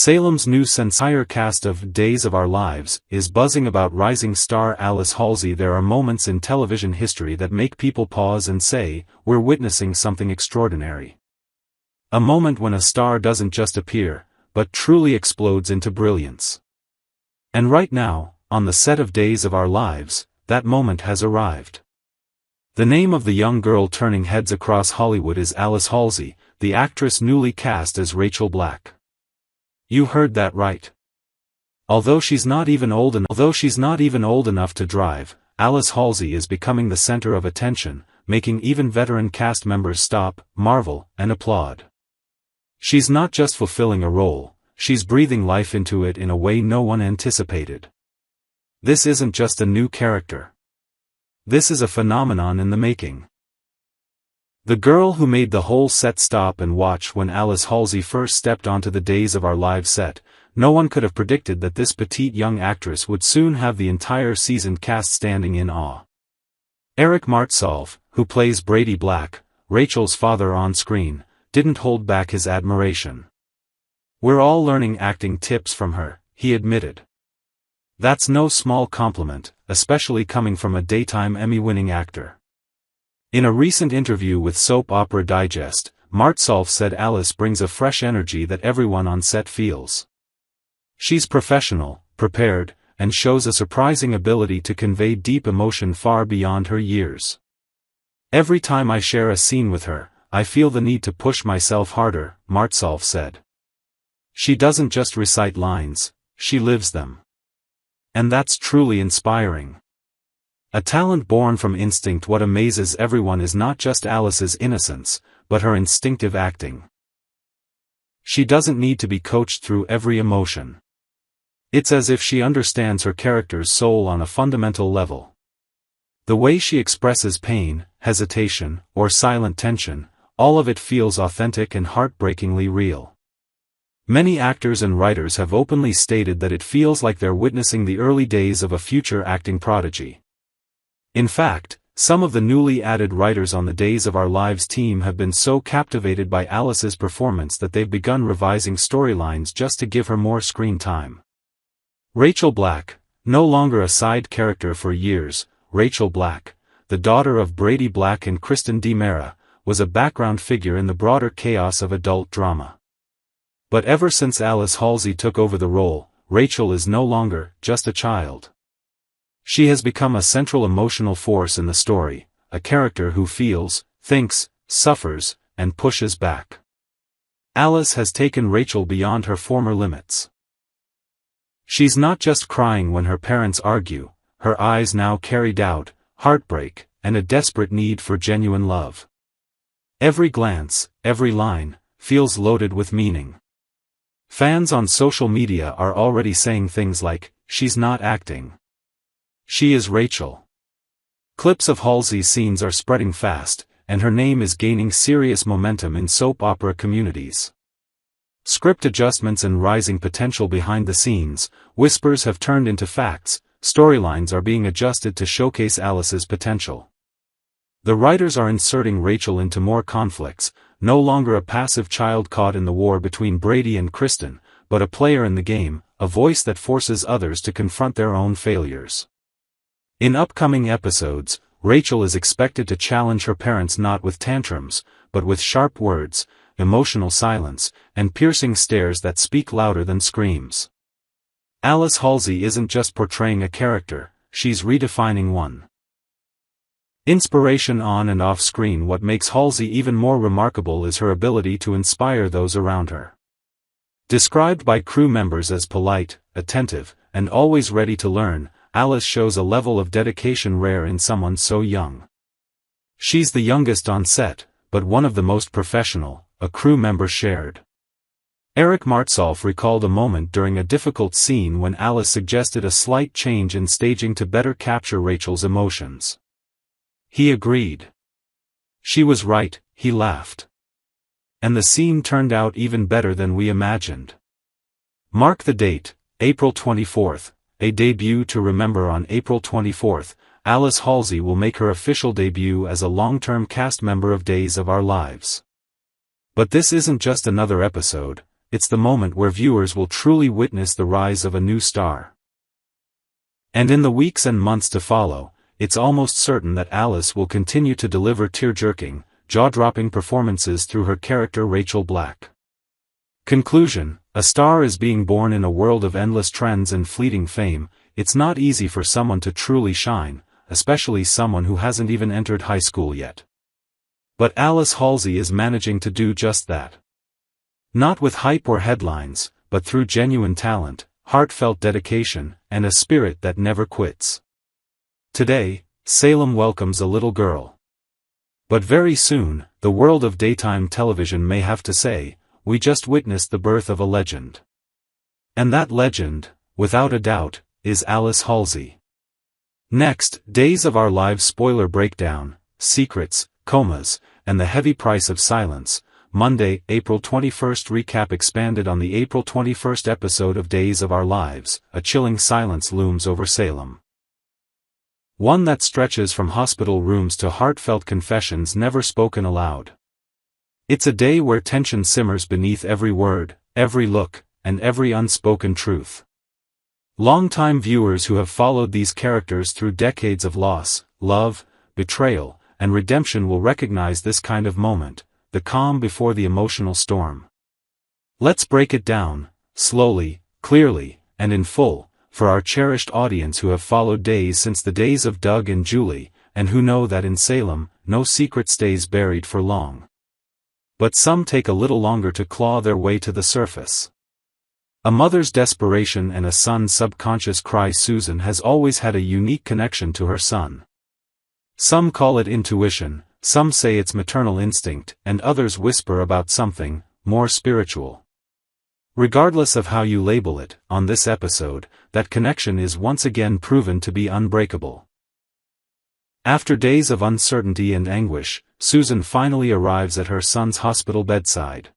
Salem's new entire cast of Days of Our Lives is buzzing about rising star Alice Halsey. There are moments in television history that make people pause and say, we're witnessing something extraordinary. A moment when a star doesn't just appear, but truly explodes into brilliance. And right now, on the set of Days of Our Lives, that moment has arrived. The name of the young girl turning heads across Hollywood is Alice Halsey, the actress newly cast as Rachel Black. You heard that right. Although she's not even old enough to drive, Alice Halsey is becoming the center of attention, making even veteran cast members stop, marvel, and applaud. She's not just fulfilling a role, she's breathing life into it in a way no one anticipated. This isn't just a new character. This is a phenomenon in the making. The girl who made the whole set stop and watch when Alice Halsey first stepped onto the Days of Our Lives set. No one could have predicted that this petite young actress would soon have the entire seasoned cast standing in awe. Eric Martsolf, who plays Brady Black, Rachel's father on screen, didn't hold back his admiration. "We're all learning acting tips from her," he admitted. That's no small compliment, especially coming from a daytime Emmy-winning actor. In a recent interview with Soap Opera Digest, Martsolf said Alice brings a fresh energy that everyone on set feels. She's professional, prepared, and shows a surprising ability to convey deep emotion far beyond her years. "Every time I share a scene with her, I feel the need to push myself harder," Martsolf said. "She doesn't just recite lines, she lives them. And that's truly inspiring. A talent born from instinct." What amazes everyone is not just Alice's innocence, but her instinctive acting. She doesn't need to be coached through every emotion. It's as if she understands her character's soul on a fundamental level. The way she expresses pain, hesitation, or silent tension, all of it feels authentic and heartbreakingly real. Many actors and writers have openly stated that it feels like they're witnessing the early days of a future acting prodigy. In fact, some of the newly added writers on the Days of Our Lives team have been so captivated by Alice's performance that they've begun revising storylines just to give her more screen time. Rachel Black, no longer a side character for years, Rachel Black, the daughter of Brady Black and EJ DiMera, was a background figure in the broader chaos of adult drama. But ever since Alice Halsey took over the role, Rachel is no longer just a child. She has become a central emotional force in the story, a character who feels, thinks, suffers, and pushes back. Alice has taken Rachel beyond her former limits. She's not just crying when her parents argue, her eyes now carry doubt, heartbreak, and a desperate need for genuine love. Every glance, every line, feels loaded with meaning. Fans on social media are already saying things like, "She's not acting. She is Rachel." Clips of Halsey's scenes are spreading fast, and her name is gaining serious momentum in soap opera communities. Script adjustments and rising potential behind the scenes, whispers have turned into facts, storylines are being adjusted to showcase Alice's potential. The writers are inserting Rachel into more conflicts, no longer a passive child caught in the war between Brady and Kristen, but a player in the game, a voice that forces others to confront their own failures. In upcoming episodes, Rachel is expected to challenge her parents not with tantrums, but with sharp words, emotional silence, and piercing stares that speak louder than screams. Alice Halsey isn't just portraying a character, she's redefining one. Inspiration on and off screen. What makes Halsey even more remarkable is her ability to inspire those around her. Described by crew members as polite, attentive, and always ready to learn, Alice shows a level of dedication rare in someone so young. She's the youngest on set, but one of the most professional, a crew member shared. Eric Martsolf recalled a moment during a difficult scene when Alice suggested a slight change in staging to better capture Rachel's emotions. He agreed. "She was right," he laughed. "And the scene turned out even better than we imagined." Mark the date, April 24th. A debut to remember. On April 24th, Alice Halsey will make her official debut as a long-term cast member of Days of Our Lives. But this isn't just another episode, it's the moment where viewers will truly witness the rise of a new star. And in the weeks and months to follow, it's almost certain that Alice will continue to deliver tear-jerking, jaw-dropping performances through her character Rachel Black. Conclusion: a star is being born in a world of endless trends and fleeting fame. It's not easy for someone to truly shine, especially someone who hasn't even entered high school yet. But Alice Halsey is managing to do just that. Not with hype or headlines, but through genuine talent, heartfelt dedication, and a spirit that never quits. Today, Salem welcomes a little girl. But very soon, the world of daytime television may have to say, we just witnessed the birth of a legend. And that legend, without a doubt, is Alice Halsey. Next, Days of Our Lives spoiler breakdown, secrets, comas, and the heavy price of silence. Monday, April 21st recap expanded on the April 21st episode of Days of Our Lives. A chilling silence looms over Salem. One that stretches from hospital rooms to heartfelt confessions never spoken aloud. It's a day where tension simmers beneath every word, every look, and every unspoken truth. Longtime viewers who have followed these characters through decades of loss, love, betrayal, and redemption will recognize this kind of moment, the calm before the emotional storm. Let's break it down, slowly, clearly, and in full, for our cherished audience who have followed Days since the days of Doug and Julie, and who know that in Salem, no secret stays buried for long. But some take a little longer to claw their way to the surface. A mother's desperation and a son's subconscious cry. Susan has always had a unique connection to her son. Some call it intuition, some say it's maternal instinct, and others whisper about something more spiritual. Regardless of how you label it, on this episode, that connection is once again proven to be unbreakable. After days of uncertainty and anguish, Susan finally arrives at her son's hospital bedside.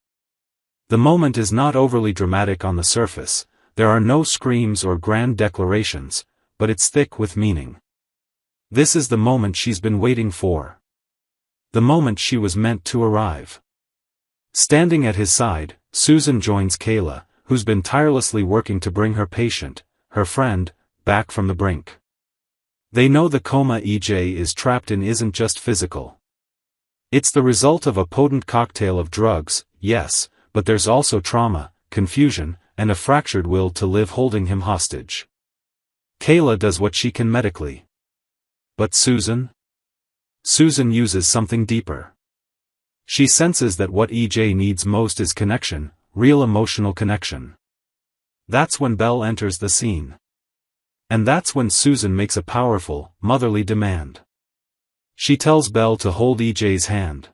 The moment is not overly dramatic on the surface, there are no screams or grand declarations, but it's thick with meaning. This is the moment she's been waiting for. The moment she was meant to arrive. Standing at his side, Susan joins Kayla, who's been tirelessly working to bring her patient, her friend, back from the brink. They know the coma EJ is trapped in isn't just physical. It's the result of a potent cocktail of drugs, yes, but there's also trauma, confusion, and a fractured will to live holding him hostage. Kayla does what she can medically. But Susan? Susan uses something deeper. She senses that what EJ needs most is connection, real emotional connection. That's when Belle enters the scene. And that's when Susan makes a powerful, motherly demand. She tells Belle to hold EJ's hand.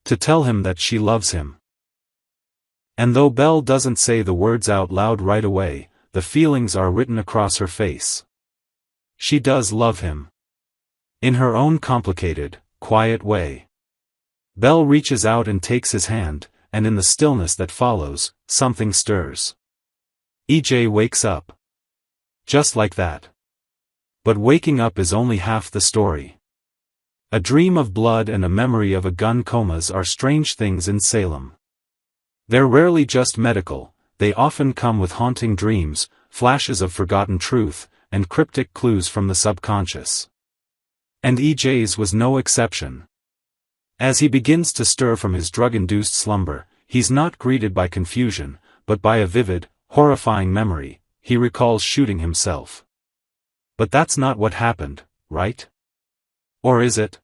To tell him that she loves him. And though Belle doesn't say the words out loud right away, the feelings are written across her face. She does love him. In her own complicated, quiet way. Belle reaches out and takes his hand, and in the stillness that follows, something stirs. EJ wakes up. Just like that. But waking up is only half the story. A dream of blood and a memory of a gun. Comas are strange things in Salem. They're rarely just medical, they often come with haunting dreams, flashes of forgotten truth, and cryptic clues from the subconscious. And EJ's was no exception. As he begins to stir from his drug-induced slumber, he's not greeted by confusion, but by a vivid, horrifying memory. He recalls shooting himself. But that's not what happened, right? Or is it?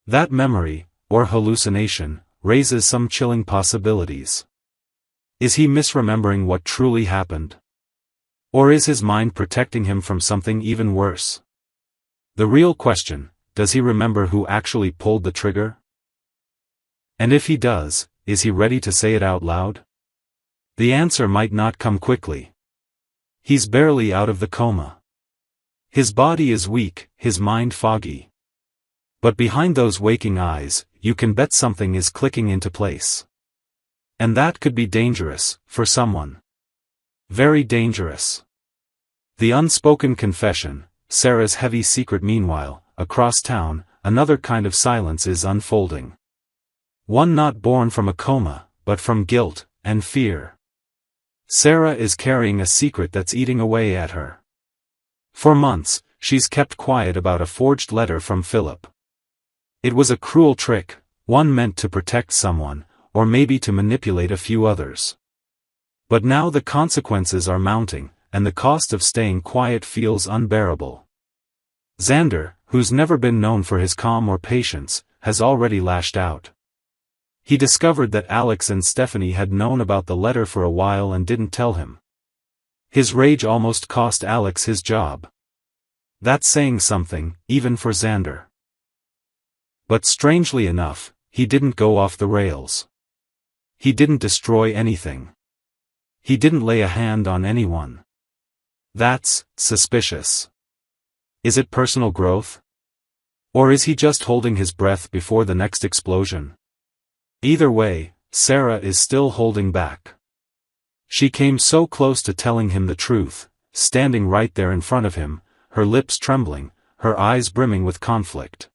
That memory, or hallucination, raises some chilling possibilities. Is he misremembering what truly happened? Or is his mind protecting him from something even worse? The real question, does he remember who actually pulled the trigger? And if he does, is he ready to say it out loud? The answer might not come quickly. He's barely out of the coma. His body is weak, his mind foggy. But behind those waking eyes, you can bet something is clicking into place. And that could be dangerous, for someone. Very dangerous. The unspoken confession, Sarah's heavy secret. Meanwhile, across town, another kind of silence is unfolding. One not born from a coma, but from guilt, and fear. Sarah is carrying a secret that's eating away at her. For months, she's kept quiet about a forged letter from Philip. It was a cruel trick, one meant to protect someone, or maybe to manipulate a few others. But now the consequences are mounting, and the cost of staying quiet feels unbearable. Xander, who's never been known for his calm or patience, has already lashed out. He discovered that Alex and Stephanie had known about the letter for a while and didn't tell him. His rage almost cost Alex his job. That's saying something, even for Xander. But strangely enough, he didn't go off the rails. He didn't destroy anything. He didn't lay a hand on anyone. That's suspicious. Is it personal growth? Or is he just holding his breath before the next explosion? Either way, Sarah is still holding back. She came so close to telling him the truth, standing right there in front of him, her lips trembling, her eyes brimming with conflict.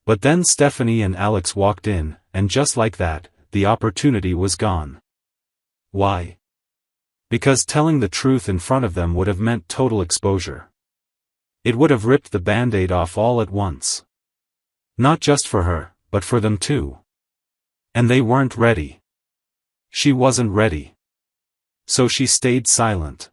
But then Stephanie and Alex walked in, and just like that, the opportunity was gone. Why? Because telling the truth in front of them would have meant total exposure. It would have ripped the Band-Aid off all at once. Not just for her, but for them too. And they weren't ready. She wasn't ready. So she stayed silent.